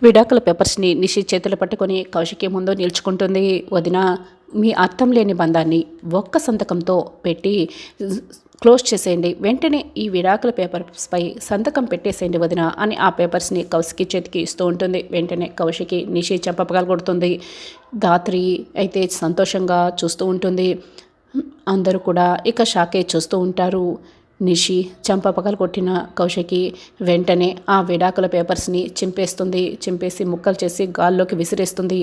విడాకుల పేపర్స్ని నిషి చేతులు పట్టుకొని కౌశికి ముందు నిల్చుకుంటుంది. వదిన, మీ అర్థం లేని బంధాన్ని ఒక్క సంతకంతో పెట్టి క్లోజ్ చేసేయండి, వెంటనే ఈ విడాకుల పేపర్స్పై సంతకం పెట్టేసేయండి వదిన అని ఆ పేపర్స్ని కౌశికి చేతికి ఇస్తూ ఉంటుంది. వెంటనే కౌశికి నిషి కొడుతుంది. ధాత్రి అయితే సంతోషంగా చూస్తూ ఉంటుంది. అందరూ కూడా ఇక షాకే చూస్తూ ఉంటారు. నిషి కొట్టిన కౌశికి వెంటనే ఆ విడాకుల పేపర్స్ని చింపేసి ముక్కలు చేసి గాల్లోకి విసిరేస్తుంది.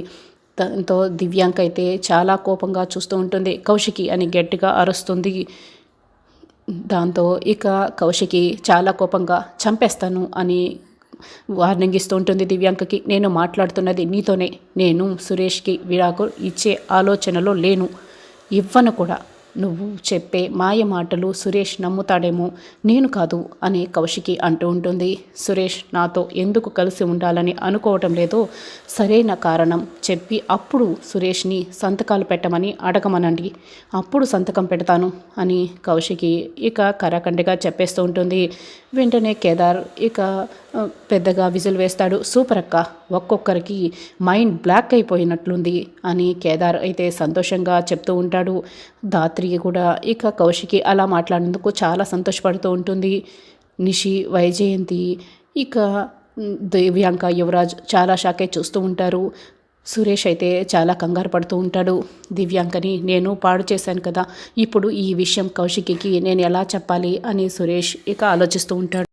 దాంతో దివ్యాంక అయితే చాలా కోపంగా చూస్తూ ఉంటుంది. కౌశికి అని గట్టిగా అరుస్తుంది. దాంతో ఇక కౌశికి చాలా కోపంగా చంపేస్తాను అని వార్నింగ్ ఇస్తూ ఉంటుంది దివ్యాంకకి. నేను మాట్లాడుతున్నది నీతోనే, నేను సురేష్కి విడాకులు ఇచ్చే ఆలోచనలో లేను, ఇవ్వను కూడా. నువ్వు చెప్పే మాయ మాటలు సురేష్ నమ్ముతాడేమో, నేను కాదు అని కౌశికి అంటూ ఉంటుంది. సురేష్ నాతో ఎందుకు కలిసి ఉండాలని అనుకోవటం లేదో సరైన కారణం చెప్పి అప్పుడు సురేష్ని సంతకాలు పెట్టమని అడగమనండి, అప్పుడు సంతకం పెడతాను అని కౌశికి ఇక కరాఖండిగా చెప్పేస్తూ ఉంటుంది. వెంటనే కేదార్ ఇక పెద్దగా విజిల్ వేస్తాడు. సూపర్ అక్క, ఒక్కొక్కరికి మైండ్ బ్లాక్ అయిపోయినట్లుంది అని కేదార్ అయితే సంతోషంగా చెప్తూ ఉంటాడు. ధాత్రి కూడా ఇక కౌశికి అలా మాట్లాడినందుకు చాలా సంతోషపడుతూ ఉంటుంది. నిషి, వైజయంతి, ఇక దివ్యాంక, యువరాజ్ చాలా షాకే చూస్తూ ఉంటారు. సురేష్ అయితే చాలా కంగారు పడుతూ ఉంటాడు. దివ్యాంకని నేను పాడు చేశాను కదా, ఇప్పుడు ఈ విషయం కౌశికి నేను ఎలా చెప్పాలి అని సురేష్ ఇక ఆలోచిస్తూ ఉంటాడు.